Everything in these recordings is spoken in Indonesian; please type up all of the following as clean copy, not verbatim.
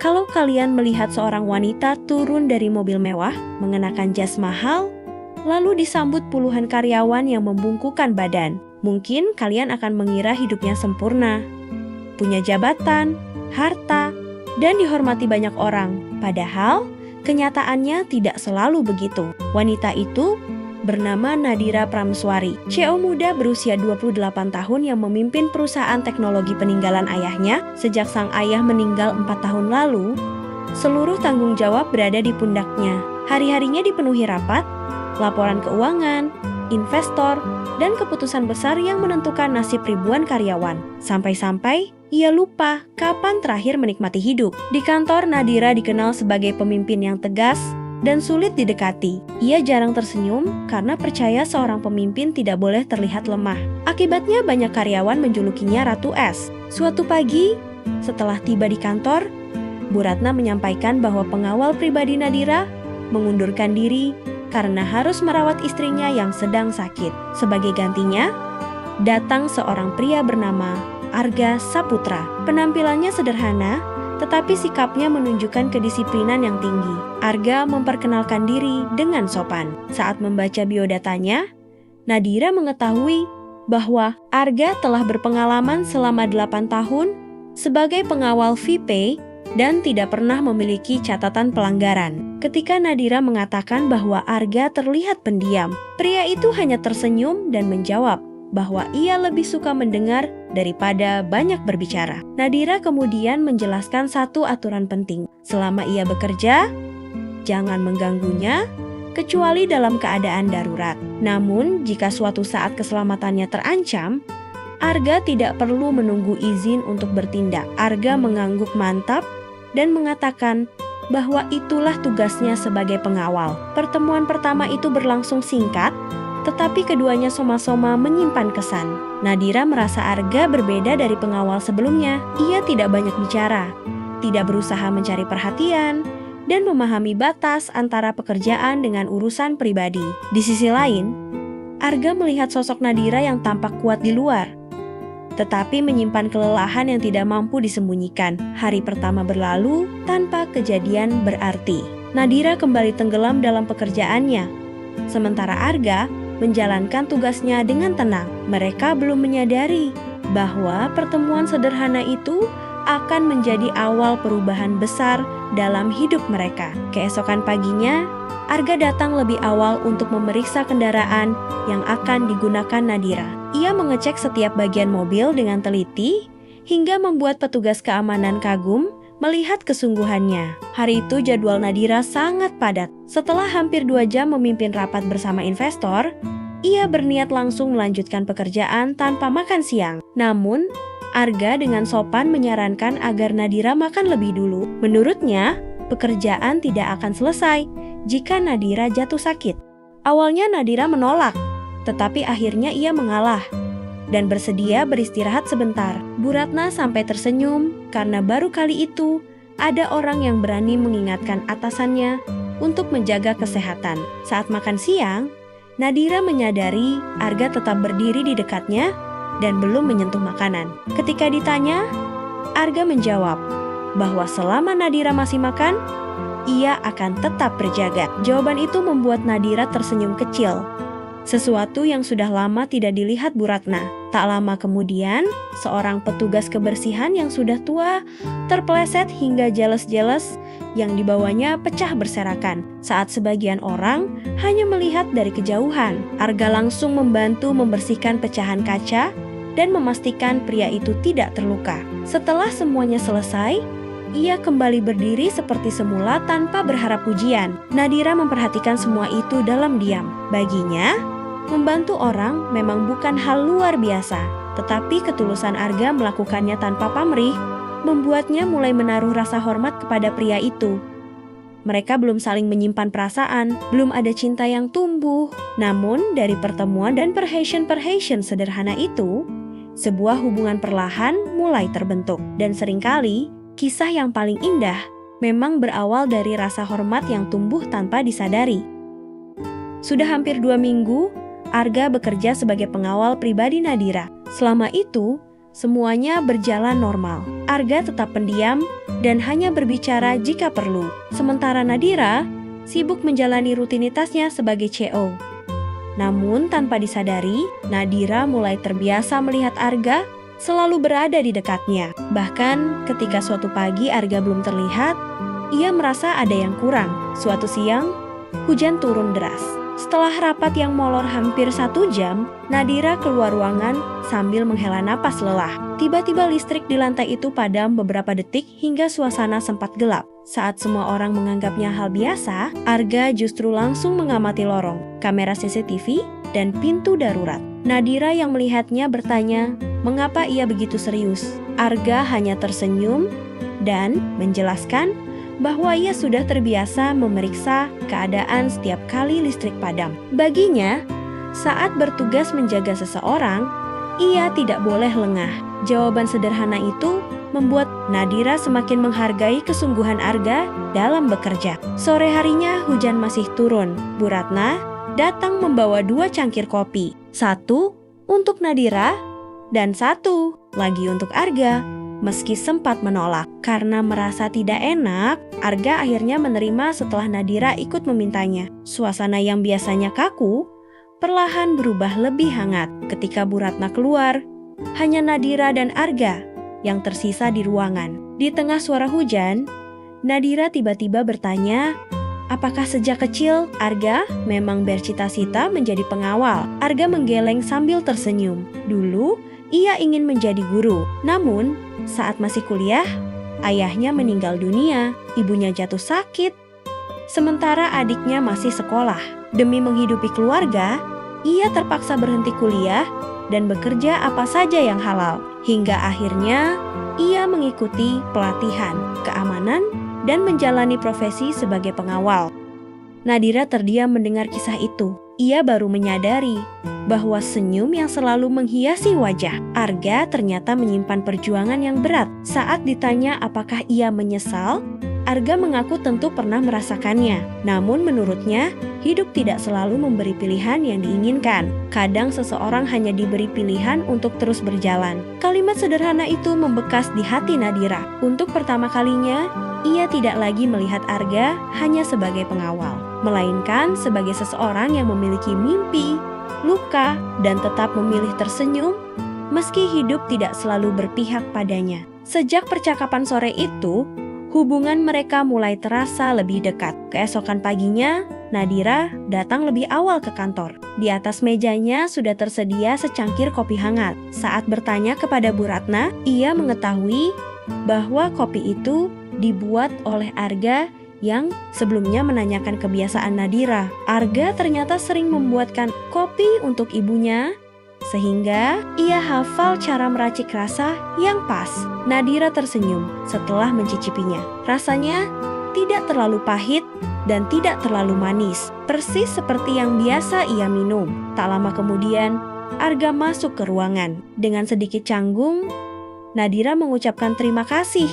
Kalau kalian melihat seorang wanita turun dari mobil mewah, mengenakan jas mahal, lalu disambut puluhan karyawan yang membungkukkan badan, mungkin kalian akan mengira hidupnya sempurna, punya jabatan, harta, dan dihormati banyak orang. Padahal, kenyataannya tidak selalu begitu. Wanita itu bernama Nadira Prameswari, CEO muda berusia 28 tahun yang memimpin perusahaan teknologi peninggalan ayahnya. Sejak sang ayah meninggal 4 tahun lalu, seluruh tanggung jawab berada di pundaknya. Hari-harinya dipenuhi rapat, laporan keuangan, investor, dan keputusan besar yang menentukan nasib ribuan karyawan. Sampai-sampai ia lupa kapan terakhir menikmati hidup. Di kantor, Nadira dikenal sebagai pemimpin yang tegas dan sulit didekati. Ia jarang tersenyum karena percaya seorang pemimpin tidak boleh terlihat lemah. Akibatnya banyak karyawan menjulukinya Ratu Es. Suatu pagi, setelah tiba di kantor, Bu Ratna menyampaikan bahwa pengawal pribadi Nadira mengundurkan diri karena harus merawat istrinya yang sedang sakit. Sebagai gantinya, datang seorang pria bernama Arga Saputra. Penampilannya sederhana, tetapi sikapnya menunjukkan kedisiplinan yang tinggi. Arga memperkenalkan diri dengan sopan. Saat membaca biodatanya, Nadira mengetahui bahwa Arga telah berpengalaman selama 8 tahun sebagai pengawal VP dan tidak pernah memiliki catatan pelanggaran. Ketika Nadira mengatakan bahwa Arga terlihat pendiam, pria itu hanya tersenyum dan menjawab bahwa ia lebih suka mendengar daripada banyak berbicara. Nadira kemudian menjelaskan satu aturan penting. Selama ia bekerja, jangan mengganggunya, kecuali dalam keadaan darurat. Namun, jika suatu saat keselamatannya terancam, Arga tidak perlu menunggu izin untuk bertindak. Arga mengangguk mantap dan mengatakan bahwa itulah tugasnya sebagai pengawal. Pertemuan pertama itu berlangsung singkat, tetapi keduanya soma-soma menyimpan kesan. Nadira merasa Arga berbeda dari pengawal sebelumnya. Ia tidak banyak bicara, tidak berusaha mencari perhatian, dan memahami batas antara pekerjaan dengan urusan pribadi. Di sisi lain, Arga melihat sosok Nadira yang tampak kuat di luar, tetapi menyimpan kelelahan yang tidak mampu disembunyikan. Hari pertama berlalu tanpa kejadian berarti. Nadira kembali tenggelam dalam pekerjaannya, sementara Arga menjalankan tugasnya dengan tenang. Mereka belum menyadari bahwa pertemuan sederhana itu akan menjadi awal perubahan besar dalam hidup mereka. Keesokan paginya, Arga datang lebih awal untuk memeriksa kendaraan yang akan digunakan Nadira. Ia mengecek setiap bagian mobil dengan teliti hingga membuat petugas keamanan kagum melihat kesungguhannya. Hari itu jadwal Nadira sangat padat. Setelah hampir 2 jam memimpin rapat bersama investor, ia berniat langsung melanjutkan pekerjaan tanpa makan siang. Namun, Arga dengan sopan menyarankan agar Nadira makan lebih dulu. Menurutnya, pekerjaan tidak akan selesai jika Nadira jatuh sakit. Awalnya Nadira menolak, tetapi akhirnya ia mengalah dan bersedia beristirahat sebentar. Bu Ratna sampai tersenyum karena baru kali itu ada orang yang berani mengingatkan atasannya untuk menjaga kesehatan. Saat makan siang, Nadira menyadari Arga tetap berdiri di dekatnya dan belum menyentuh makanan. Ketika ditanya, Arga menjawab bahwa selama Nadira masih makan, ia akan tetap berjaga. Jawaban itu membuat Nadira tersenyum kecil, sesuatu yang sudah lama tidak dilihat Bu Ratna. Tak lama kemudian, seorang petugas kebersihan yang sudah tua terpeleset hingga jeles-jeles yang dibawanya pecah berserakan. Saat sebagian orang hanya melihat dari kejauhan, Arga langsung membantu membersihkan pecahan kaca dan memastikan pria itu tidak terluka. Setelah semuanya selesai, ia kembali berdiri seperti semula tanpa berharap pujian. Nadira memperhatikan semua itu dalam diam. Baginya, membantu orang memang bukan hal luar biasa, tetapi ketulusan Arga melakukannya tanpa pamrih membuatnya mulai menaruh rasa hormat kepada pria itu. Mereka belum saling menyimpan perasaan, belum ada cinta yang tumbuh. Namun dari pertemuan dan perhatian sederhana itu, sebuah hubungan perlahan mulai terbentuk. Dan seringkali, kisah yang paling indah memang berawal dari rasa hormat yang tumbuh tanpa disadari. Sudah hampir 2 minggu, Arga bekerja sebagai pengawal pribadi Nadira. Selama itu, semuanya berjalan normal. Arga tetap pendiam dan hanya berbicara jika perlu. Sementara Nadira sibuk menjalani rutinitasnya sebagai CO. Namun tanpa disadari, Nadira mulai terbiasa melihat Arga selalu berada di dekatnya. Bahkan ketika suatu pagi Arga belum terlihat, ia merasa ada yang kurang. Suatu siang, hujan turun deras. Setelah rapat yang molor hampir 1 jam, Nadira keluar ruangan sambil menghela napas lelah. Tiba-tiba listrik di lantai itu padam beberapa detik hingga suasana sempat gelap. Saat semua orang menganggapnya hal biasa, Arga justru langsung mengamati lorong, kamera CCTV, dan pintu darurat. Nadira yang melihatnya bertanya, mengapa ia begitu serius? Arga hanya tersenyum dan menjelaskan bahwa ia sudah terbiasa memeriksa keadaan setiap kali listrik padam. Baginya, saat bertugas menjaga seseorang, ia tidak boleh lengah. Jawaban sederhana itu membuat Nadira semakin menghargai kesungguhan Arga dalam bekerja. Sore harinya hujan masih turun. Bu Ratna datang membawa 2 cangkir kopi. 1 untuk Nadira dan 1 lagi untuk Arga. Meski sempat menolak karena merasa tidak enak, Arga akhirnya menerima setelah Nadira ikut memintanya. Suasana yang biasanya kaku perlahan berubah lebih hangat ketika Bu Ratna keluar. Hanya Nadira dan Arga yang tersisa di ruangan. Di tengah suara hujan, Nadira tiba-tiba bertanya, apakah sejak kecil Arga memang bercita-cita menjadi pengawal? Arga menggeleng sambil tersenyum. Dulu, ia ingin menjadi guru. Namun, saat masih kuliah, ayahnya meninggal dunia, ibunya jatuh sakit. Sementara adiknya masih sekolah. Demi menghidupi keluarga, ia terpaksa berhenti kuliah dan bekerja apa saja yang halal. Hingga akhirnya, ia mengikuti pelatihan, keamanan, dan menjalani profesi sebagai pengawal. Nadira terdiam mendengar kisah itu. Ia baru menyadari bahwa senyum yang selalu menghiasi wajah Arga ternyata menyimpan perjuangan yang berat. Saat ditanya apakah ia menyesal, Arga mengaku tentu pernah merasakannya. Namun menurutnya, hidup tidak selalu memberi pilihan yang diinginkan. Kadang seseorang hanya diberi pilihan untuk terus berjalan. Kalimat sederhana itu membekas di hati Nadira. Untuk pertama kalinya, ia tidak lagi melihat Arga hanya sebagai pengawal, melainkan sebagai seseorang yang memiliki mimpi, luka, dan tetap memilih tersenyum meski hidup tidak selalu berpihak padanya. Sejak percakapan sore itu, hubungan mereka mulai terasa lebih dekat. Keesokan paginya, Nadira datang lebih awal ke kantor. Di atas mejanya sudah tersedia secangkir kopi hangat. Saat bertanya kepada Bu Ratna, ia mengetahui bahwa kopi itu dibuat oleh Arga yang sebelumnya menanyakan kebiasaan Nadira. Arga ternyata sering membuatkan kopi untuk ibunya, sehingga ia hafal cara meracik rasa yang pas. Nadira tersenyum setelah mencicipinya. Rasanya tidak terlalu pahit dan tidak terlalu manis, persis seperti yang biasa ia minum. Tak lama kemudian, Arga masuk ke ruangan. Dengan sedikit canggung, Nadira mengucapkan terima kasih.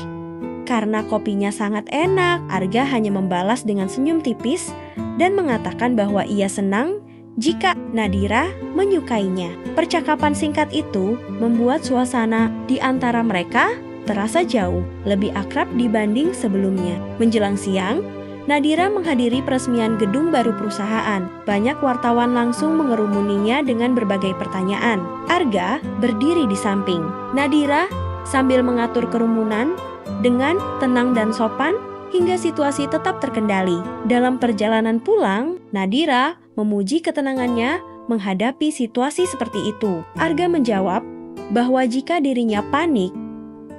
Karena kopinya sangat enak, Arga hanya membalas dengan senyum tipis dan mengatakan bahwa ia senang jika Nadira menyukainya. Percakapan singkat itu membuat suasana di antara mereka terasa jauh lebih akrab dibanding sebelumnya. Menjelang siang, Nadira menghadiri peresmian gedung baru perusahaan. Banyak wartawan langsung mengerumuninya dengan berbagai pertanyaan. Arga berdiri di samping Nadira sambil mengatur kerumunan dengan tenang dan sopan hingga situasi tetap terkendali. Dalam perjalanan pulang, Nadira memuji ketenangannya menghadapi situasi seperti itu. Arga menjawab bahwa jika dirinya panik,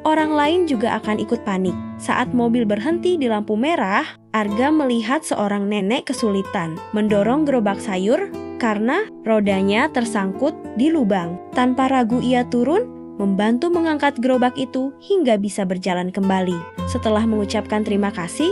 orang lain juga akan ikut panik. Saat mobil berhenti di lampu merah, Arga melihat seorang nenek kesulitan mendorong gerobak sayur karena rodanya tersangkut di lubang. Tanpa ragu ia turun, membantu mengangkat gerobak itu hingga bisa berjalan kembali. Setelah mengucapkan terima kasih,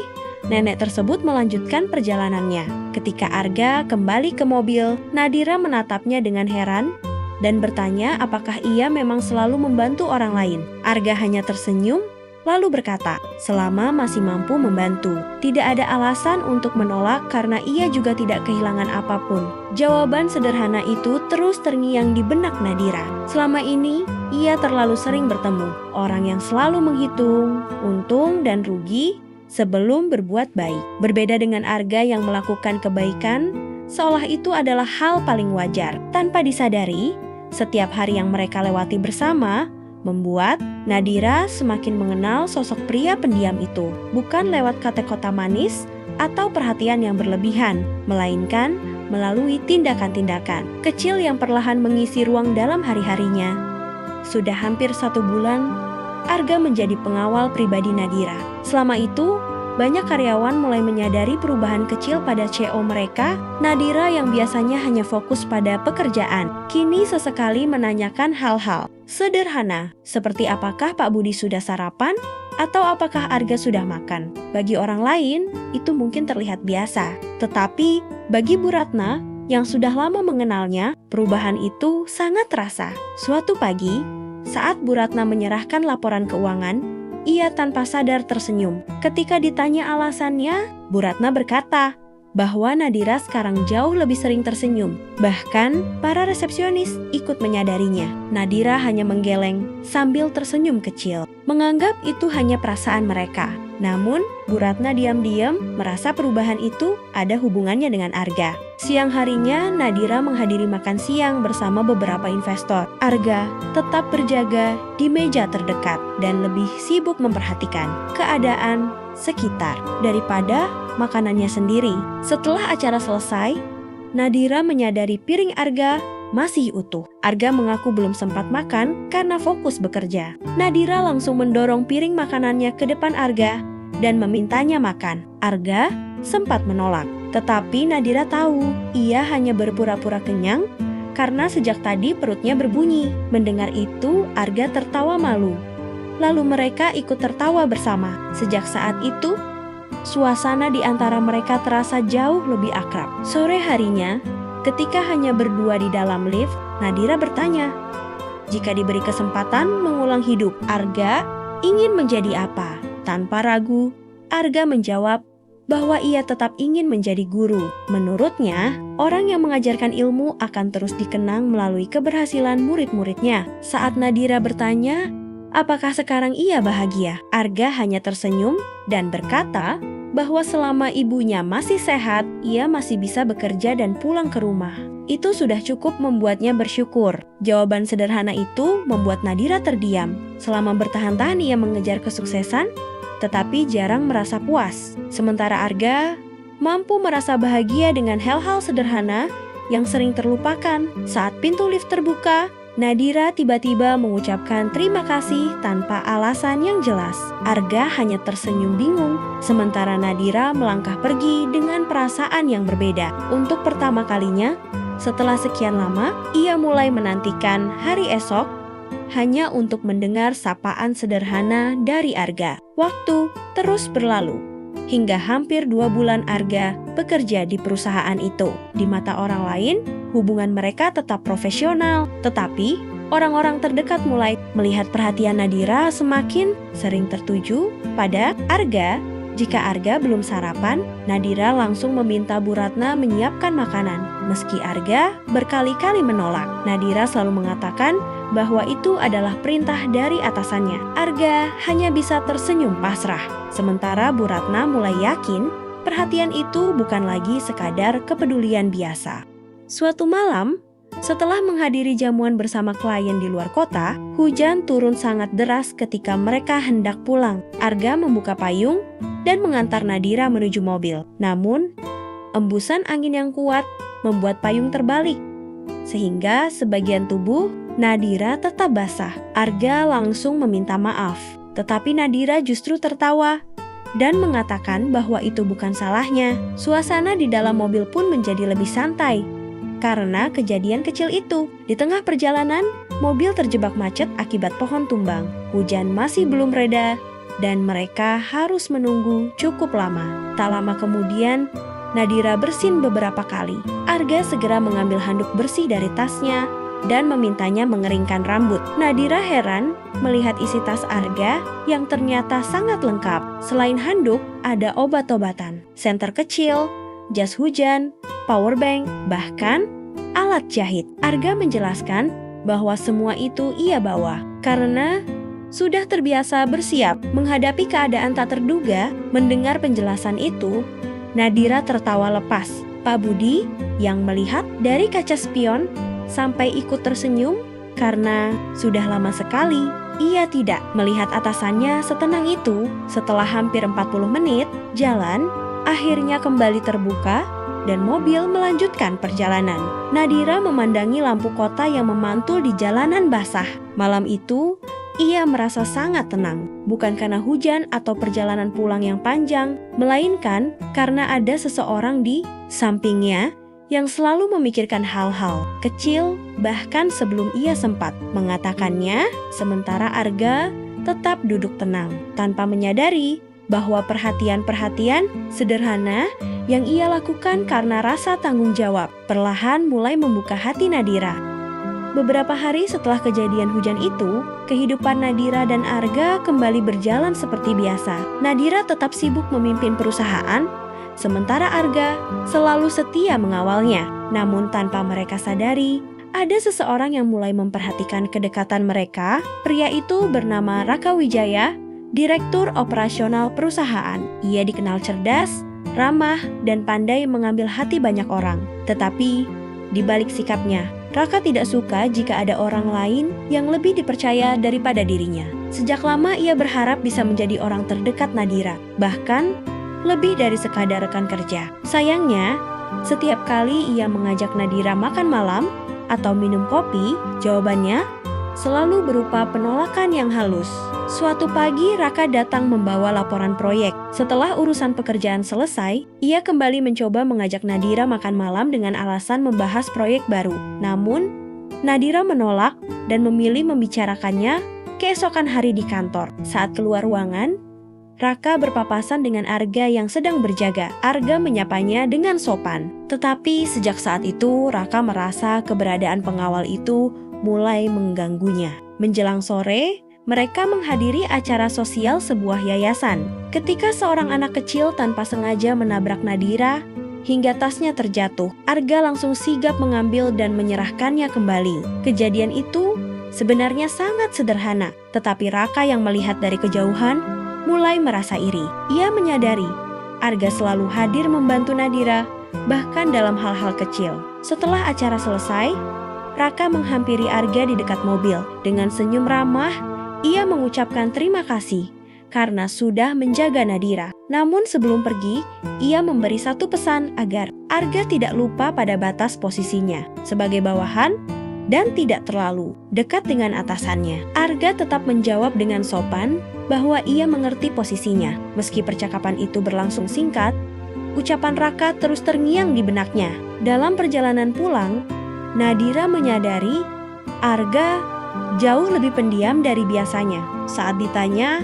nenek tersebut melanjutkan perjalanannya. Ketika Arga kembali ke mobil, Nadira menatapnya dengan heran dan bertanya apakah ia memang selalu membantu orang lain. Arga hanya tersenyum, lalu berkata, selama masih mampu membantu. Tidak ada alasan untuk menolak karena ia juga tidak kehilangan apapun. Jawaban sederhana itu terus terngiang di benak Nadira. Selama ini, ia terlalu sering bertemu orang yang selalu menghitung untung dan rugi sebelum berbuat baik. Berbeda dengan Arga yang melakukan kebaikan, seolah itu adalah hal paling wajar. Tanpa disadari, setiap hari yang mereka lewati bersama membuat Nadira semakin mengenal sosok pria pendiam itu. Bukan lewat kata-kata manis atau perhatian yang berlebihan, melainkan melalui tindakan-tindakan kecil yang perlahan mengisi ruang dalam hari-harinya. Sudah hampir 1 bulan, Arga menjadi pengawal pribadi Nadira. Selama itu, banyak karyawan mulai menyadari perubahan kecil pada CO mereka. Nadira yang biasanya hanya fokus pada pekerjaan, kini sesekali menanyakan hal-hal sederhana, seperti apakah Pak Budi sudah sarapan, atau apakah Arga sudah makan. Bagi orang lain, itu mungkin terlihat biasa. Tetapi, bagi Bu Ratna, yang sudah lama mengenalnya, perubahan itu sangat terasa. Suatu pagi, saat Bu Ratna menyerahkan laporan keuangan, ia tanpa sadar tersenyum. Ketika ditanya alasannya, Bu Ratna berkata bahwa Nadira sekarang jauh lebih sering tersenyum. Bahkan, para resepsionis ikut menyadarinya. Nadira hanya menggeleng sambil tersenyum kecil, menganggap itu hanya perasaan mereka. Namun, Bu Ratna diam-diam merasa perubahan itu ada hubungannya dengan Arga. Siang harinya, Nadira menghadiri makan siang bersama beberapa investor. Arga tetap berjaga di meja terdekat dan lebih sibuk memperhatikan keadaan sekitar daripada makanannya sendiri. Setelah acara selesai, Nadira menyadari piring Arga masih utuh. Arga mengaku belum sempat makan karena fokus bekerja. Nadira langsung mendorong piring makanannya ke depan Arga dan memintanya makan. Arga sempat menolak, tetapi Nadira tahu ia hanya berpura-pura kenyang karena sejak tadi perutnya berbunyi. Mendengar itu, Arga tertawa malu. Lalu mereka ikut tertawa bersama. Sejak saat itu, suasana di antara mereka terasa jauh lebih akrab. Sore harinya, ketika hanya berdua di dalam lift, Nadira bertanya, jika diberi kesempatan mengulang hidup, Arga ingin menjadi apa? Tanpa ragu, Arga menjawab bahwa ia tetap ingin menjadi guru. Menurutnya, orang yang mengajarkan ilmu akan terus dikenang melalui keberhasilan murid-muridnya. Saat Nadira bertanya, apakah sekarang ia bahagia? Arga hanya tersenyum dan berkata bahwa selama ibunya masih sehat, ia masih bisa bekerja dan pulang ke rumah. Itu sudah cukup membuatnya bersyukur. Jawaban sederhana itu membuat Nadira terdiam. Selama bertahan-tahan ia mengejar kesuksesan, tetapi jarang merasa puas. Sementara Arga mampu merasa bahagia dengan hal-hal sederhana yang sering terlupakan. Saat pintu lift terbuka, Nadira tiba-tiba mengucapkan terima kasih tanpa alasan yang jelas. Arga hanya tersenyum bingung, sementara Nadira melangkah pergi dengan perasaan yang berbeda. Untuk pertama kalinya, setelah sekian lama, ia mulai menantikan hari esok hanya untuk mendengar sapaan sederhana dari Arga. Waktu terus berlalu, hingga hampir 2 bulan Arga bekerja di perusahaan itu. Di mata orang lain, hubungan mereka tetap profesional, tetapi orang-orang terdekat mulai melihat perhatian Nadira semakin sering tertuju pada Arga. Jika Arga belum sarapan, Nadira langsung meminta Bu Ratna menyiapkan makanan. Meski Arga berkali-kali menolak, Nadira selalu mengatakan bahwa itu adalah perintah dari atasannya. Arga hanya bisa tersenyum pasrah. Sementara Bu Ratna mulai yakin perhatian itu bukan lagi sekadar kepedulian biasa. Suatu malam, setelah menghadiri jamuan bersama klien di luar kota, hujan turun sangat deras ketika mereka hendak pulang. Arga membuka payung dan mengantar Nadira menuju mobil. Namun, embusan angin yang kuat membuat payung terbalik, sehingga sebagian tubuh Nadira tetap basah. Arga langsung meminta maaf, tetapi Nadira justru tertawa dan mengatakan bahwa itu bukan salahnya. Suasana di dalam mobil pun menjadi lebih santai karena kejadian kecil itu. Di tengah perjalanan, mobil terjebak macet akibat pohon tumbang. Hujan masih belum reda dan mereka harus menunggu cukup lama. Tak lama kemudian, Nadira bersin beberapa kali. Arga segera mengambil handuk bersih dari tasnya dan memintanya mengeringkan rambut. Nadira heran melihat isi tas Arga yang ternyata sangat lengkap. Selain handuk, ada obat-obatan, senter kecil, jas hujan, power bank, bahkan alat jahit. Arga menjelaskan bahwa semua itu ia bawa. Karena sudah terbiasa bersiap menghadapi keadaan tak terduga, mendengar penjelasan itu, Nadira tertawa lepas. Pak Budi yang melihat dari kaca spion sampai ikut tersenyum karena sudah lama sekali ia tidak melihat atasannya setenang itu. Setelah hampir 40 menit, jalan akhirnya kembali terbuka dan mobil melanjutkan perjalanan. Nadira memandangi lampu kota yang memantul di jalanan basah. Malam itu, ia merasa sangat tenang, bukan karena hujan atau perjalanan pulang yang panjang, melainkan karena ada seseorang di sampingnya yang selalu memikirkan hal-hal kecil bahkan sebelum ia sempat mengatakannya, sementara Arga tetap duduk tenang tanpa menyadari bahwa perhatian-perhatian sederhana yang ia lakukan karena rasa tanggung jawab perlahan mulai membuka hati Nadira. Beberapa hari setelah kejadian hujan itu, kehidupan Nadira dan Arga kembali berjalan seperti biasa. Nadira tetap sibuk memimpin perusahaan, sementara Arga selalu setia mengawalnya. Namun tanpa mereka sadari, ada seseorang yang mulai memperhatikan kedekatan mereka. Pria itu bernama Raka Wijaya, Direktur Operasional Perusahaan. Ia dikenal cerdas, ramah, dan pandai mengambil hati banyak orang. Tetapi, di balik sikapnya, Raka tidak suka jika ada orang lain yang lebih dipercaya daripada dirinya. Sejak lama ia berharap bisa menjadi orang terdekat Nadira, bahkan lebih dari sekadar rekan kerja. Sayangnya, setiap kali ia mengajak Nadira makan malam atau minum kopi, jawabannya selalu berupa penolakan yang halus. Suatu pagi, Raka datang membawa laporan proyek. Setelah urusan pekerjaan selesai, ia kembali mencoba mengajak Nadira makan malam dengan alasan membahas proyek baru. Namun, Nadira menolak dan memilih membicarakannya keesokan hari di kantor. Saat keluar ruangan, Raka berpapasan dengan Arga yang sedang berjaga. Arga menyapanya dengan sopan. Tetapi sejak saat itu, Raka merasa keberadaan pengawal itu mulai mengganggunya. Menjelang sore, mereka menghadiri acara sosial sebuah yayasan. Ketika seorang anak kecil tanpa sengaja menabrak Nadira hingga tasnya terjatuh, Arga langsung sigap mengambil dan menyerahkannya kembali. Kejadian itu sebenarnya sangat sederhana, tetapi Raka yang melihat dari kejauhan mulai merasa iri. Ia menyadari Arga selalu hadir membantu Nadira, bahkan dalam hal-hal kecil. Setelah acara selesai, Raka menghampiri Arga di dekat mobil. Dengan senyum ramah, ia mengucapkan terima kasih karena sudah menjaga Nadira. Namun sebelum pergi, ia memberi satu pesan agar Arga tidak lupa pada batas posisinya sebagai bawahan dan tidak terlalu dekat dengan atasannya. Arga tetap menjawab dengan sopan bahwa ia mengerti posisinya. Meski percakapan itu berlangsung singkat, ucapan Raka terus terngiang di benaknya. Dalam perjalanan pulang, Nadira menyadari Arga jauh lebih pendiam dari biasanya. Saat ditanya,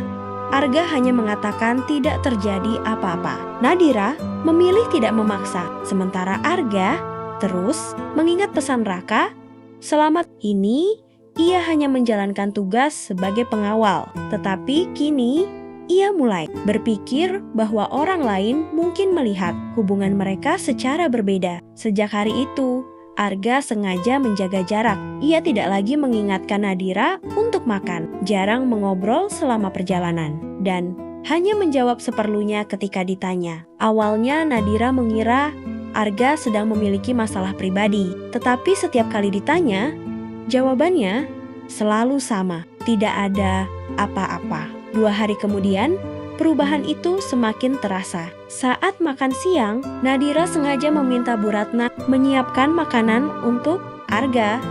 Arga hanya mengatakan tidak terjadi apa-apa. Nadira memilih tidak memaksa, sementara Arga terus mengingat pesan Raka. Selama ini, ia hanya menjalankan tugas sebagai pengawal. Tetapi kini, ia mulai berpikir bahwa orang lain mungkin melihat hubungan mereka secara berbeda. Sejak hari itu, Arga sengaja menjaga jarak. Ia tidak lagi mengingatkan Nadira untuk makan, jarang mengobrol selama perjalanan, dan hanya menjawab seperlunya ketika ditanya. Awalnya Nadira mengira Arga sedang memiliki masalah pribadi, tetapi setiap kali ditanya, jawabannya selalu sama, tidak ada apa-apa. 2 hari kemudian, perubahan itu semakin terasa. Saat makan siang, Nadira sengaja meminta Bu Ratna menyiapkan makanan untuk Arga.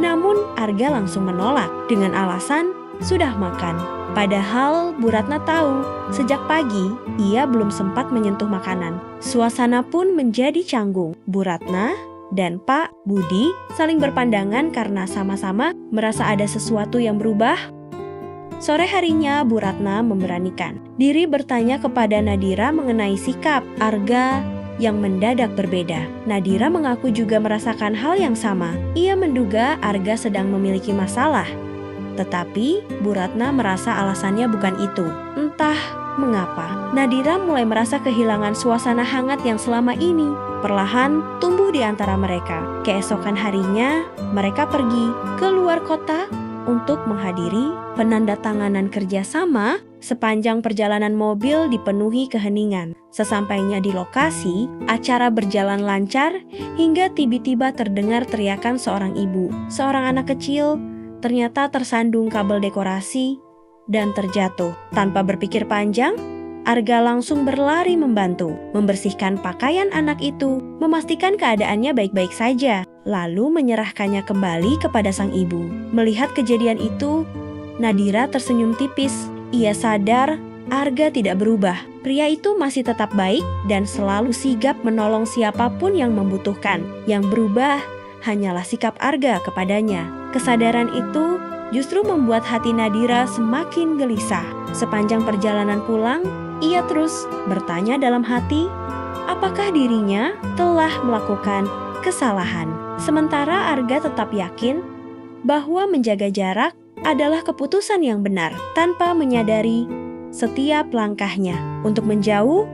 Namun Arga langsung menolak dengan alasan sudah makan. Padahal Bu Ratna tahu sejak pagi ia belum sempat menyentuh makanan. Suasana pun menjadi canggung. Bu Ratna dan Pak Budi saling berpandangan karena sama-sama merasa ada sesuatu yang berubah. Sore harinya, Bu Ratna memberanikan diri bertanya kepada Nadira mengenai sikap Arga yang mendadak berbeda. Nadira mengaku juga merasakan hal yang sama. Ia menduga Arga sedang memiliki masalah. Tetapi Bu Ratna merasa alasannya bukan itu. Entah mengapa, Nadira mulai merasa kehilangan suasana hangat yang selama ini perlahan tumbuh di antara mereka. Keesokan harinya, mereka pergi ke luar kota untuk menghadiri penandatanganan kerjasama. Sepanjang perjalanan mobil dipenuhi keheningan. Sesampainya di lokasi, acara berjalan lancar hingga tiba-tiba terdengar teriakan seorang ibu. Seorang anak kecil ternyata tersandung kabel dekorasi dan terjatuh. Tanpa berpikir panjang, Arga langsung berlari membantu, membersihkan pakaian anak itu, memastikan keadaannya baik-baik saja, lalu menyerahkannya kembali kepada sang ibu. Melihat kejadian itu, Nadira tersenyum tipis. Ia sadar Arga tidak berubah. Pria itu masih tetap baik dan selalu sigap menolong siapapun yang membutuhkan. Yang berubah hanyalah sikap Arga kepadanya. Kesadaran itu justru membuat hati Nadira semakin gelisah. Sepanjang perjalanan pulang, ia terus bertanya dalam hati, apakah dirinya telah melakukan kesalahan. Sementara Arga tetap yakin bahwa menjaga jarak adalah keputusan yang benar. Tanpa menyadari setiap langkahnya untuk menjauh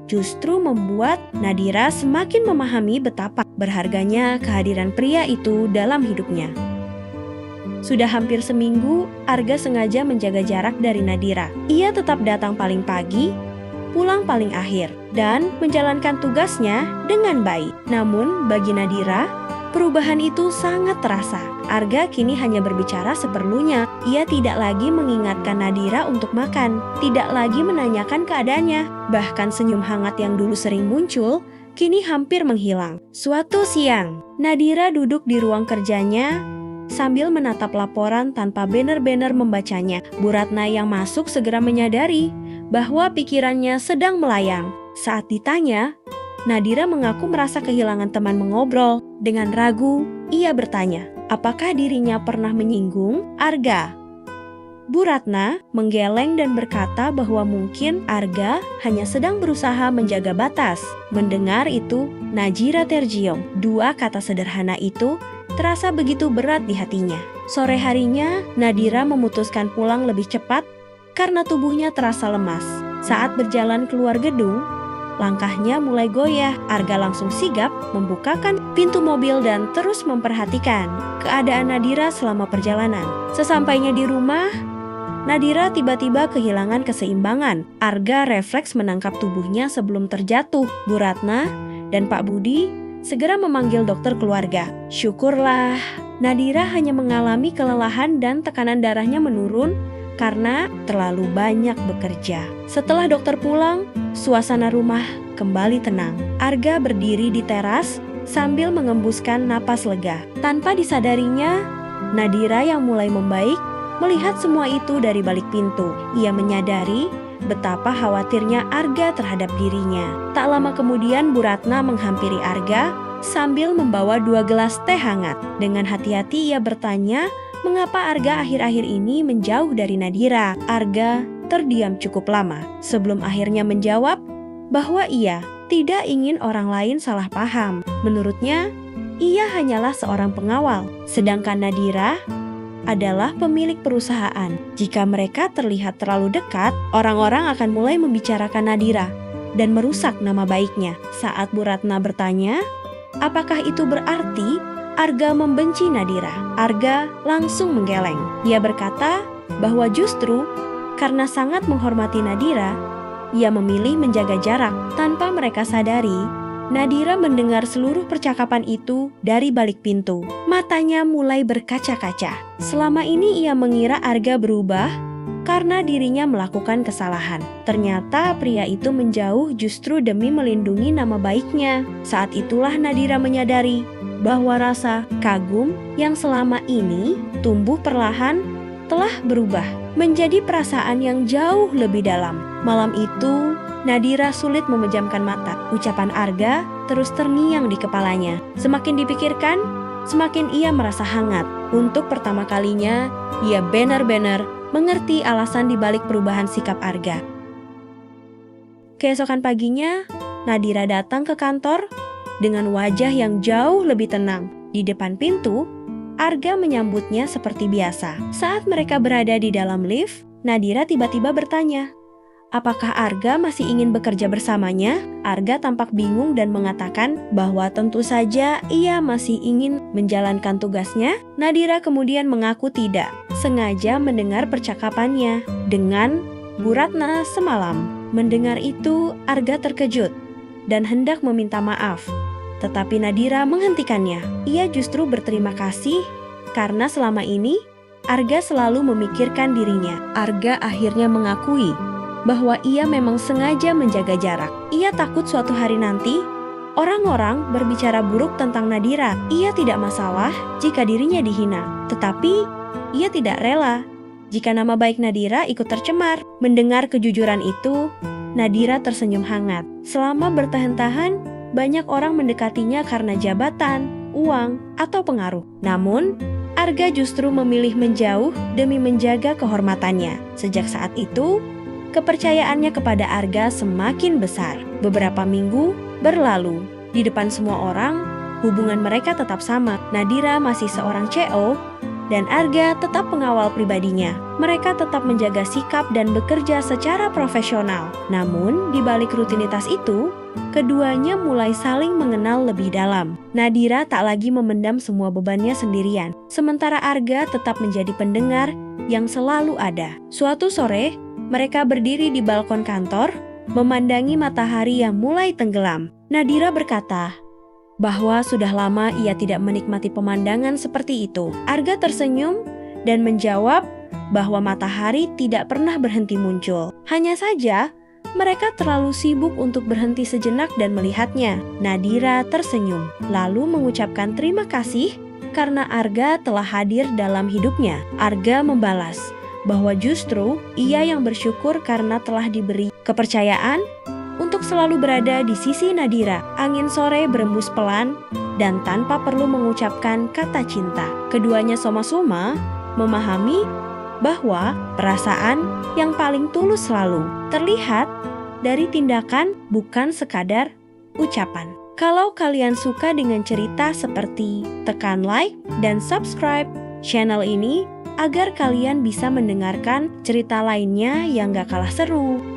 justru membuat Nadira semakin memahami betapa berharganya kehadiran pria itu dalam hidupnya. Sudah hampir seminggu, Arga sengaja menjaga jarak dari Nadira. Ia tetap datang paling pagi, pulang paling akhir, dan menjalankan tugasnya dengan baik. Namun bagi Nadira, perubahan itu sangat terasa. Arga kini hanya berbicara seperlunya. Ia tidak lagi mengingatkan Nadira untuk makan, tidak lagi menanyakan keadaannya. Bahkan senyum hangat yang dulu sering muncul, kini hampir menghilang. Suatu siang, Nadira duduk di ruang kerjanya sambil menatap laporan tanpa benar-benar membacanya. Bu Ratna yang masuk segera menyadari bahwa pikirannya sedang melayang. Saat ditanya, Nadira mengaku merasa kehilangan teman mengobrol. Dengan ragu, ia bertanya, apakah dirinya pernah menyinggung Arga? Bu Ratna menggeleng dan berkata bahwa mungkin Arga hanya sedang berusaha menjaga batas. Mendengar itu, Najira terjiong. Dua kata sederhana itu terasa begitu berat di hatinya. Sore harinya, Nadira memutuskan pulang lebih cepat karena tubuhnya terasa lemas. Saat berjalan keluar gedung, langkahnya mulai goyah. Arga langsung sigap membukakan pintu mobil dan terus memperhatikan keadaan Nadira selama perjalanan. Sesampainya di rumah, Nadira tiba-tiba kehilangan keseimbangan. Arga refleks menangkap tubuhnya sebelum terjatuh. Bu Ratna dan Pak Budi segera memanggil dokter keluarga. Syukurlah, Nadira hanya mengalami kelelahan dan tekanan darahnya menurun karena terlalu banyak bekerja. Setelah dokter pulang, suasana rumah kembali tenang. Arga berdiri di teras sambil mengembuskan napas lega. Tanpa disadarinya, Nadira yang mulai membaik melihat semua itu dari balik pintu. Ia menyadari betapa khawatirnya Arga terhadap dirinya. Tak lama kemudian Bu Ratna menghampiri Arga sambil membawa 2 gelas teh hangat. Dengan hati-hati ia bertanya mengapa Arga akhir-akhir ini menjauh dari Nadira. Arga terdiam cukup lama sebelum akhirnya menjawab bahwa ia tidak ingin orang lain salah paham. Menurutnya, ia hanyalah seorang pengawal, sedangkan Nadira adalah pemilik perusahaan. Jika mereka terlihat terlalu dekat, orang-orang akan mulai membicarakan Nadira dan merusak nama baiknya. Saat Bu Ratna bertanya, apakah itu berarti Arga membenci Nadira? Arga langsung menggeleng. Ia berkata bahwa justru karena sangat menghormati Nadira, ia memilih menjaga jarak. Tanpa mereka sadari, Nadira mendengar seluruh percakapan itu dari balik pintu. Matanya mulai berkaca-kaca. Selama ini ia mengira Arga berubah karena dirinya melakukan kesalahan. Ternyata pria itu menjauh justru demi melindungi nama baiknya. Saat itulah Nadira menyadari bahwa rasa kagum yang selama ini tumbuh perlahan telah berubah menjadi perasaan yang jauh lebih dalam. Malam itu, Nadira sulit memejamkan mata. Ucapan Arga terus terngiang di kepalanya. Semakin dipikirkan, semakin ia merasa hangat. Untuk pertama kalinya, ia benar-benar mengerti alasan dibalik perubahan sikap Arga. Keesokan paginya, Nadira datang ke kantor dengan wajah yang jauh lebih tenang. Di depan pintu, Arga menyambutnya seperti biasa. Saat mereka berada di dalam lift, Nadira tiba-tiba bertanya, apakah Arga masih ingin bekerja bersamanya? Arga tampak bingung dan mengatakan bahwa tentu saja ia masih ingin menjalankan tugasnya. Nadira kemudian mengaku tidak sengaja mendengar percakapannya dengan Bu Ratna semalam. Mendengar itu, Arga terkejut dan hendak meminta maaf. Tetapi Nadira menghentikannya. Ia justru berterima kasih karena selama ini Arga selalu memikirkan dirinya. Arga akhirnya mengakui bahwa ia memang sengaja menjaga jarak. Ia takut suatu hari nanti orang-orang berbicara buruk tentang Nadira. Ia tidak masalah jika dirinya dihina, tetapi ia tidak rela jika nama baik Nadira ikut tercemar. Mendengar kejujuran itu, Nadira tersenyum hangat. Selama bertahan-tahan, banyak orang mendekatinya karena jabatan, uang, atau pengaruh. Namun, Arga justru memilih menjauh demi menjaga kehormatannya. Sejak saat itu, kepercayaannya kepada Arga semakin besar. Beberapa minggu berlalu. Di depan semua orang, hubungan mereka tetap sama. Nadira masih seorang CO, dan Arga tetap pengawal pribadinya. Mereka tetap menjaga sikap dan bekerja secara profesional. Namun, di balik rutinitas itu, keduanya mulai saling mengenal lebih dalam. Nadira tak lagi memendam semua bebannya sendirian, sementara Arga tetap menjadi pendengar yang selalu ada. Suatu sore, mereka berdiri di balkon kantor, memandangi matahari yang mulai tenggelam. Nadira berkata bahwa sudah lama ia tidak menikmati pemandangan seperti itu. Arga tersenyum dan menjawab bahwa matahari tidak pernah berhenti muncul. Hanya saja, mereka terlalu sibuk untuk berhenti sejenak dan melihatnya. Nadira tersenyum, lalu mengucapkan terima kasih karena Arga telah hadir dalam hidupnya. Arga membalas bahwa justru ia yang bersyukur karena telah diberi kepercayaan untuk selalu berada di sisi Nadira. Angin sore berembus pelan dan tanpa perlu mengucapkan kata cinta. Keduanya sama-sama memahami bahwa perasaan yang paling tulus selalu terlihat dari tindakan, bukan sekadar ucapan. Kalau kalian suka dengan cerita seperti, tekan like dan subscribe channel ini agar kalian bisa mendengarkan cerita lainnya yang gak kalah seru.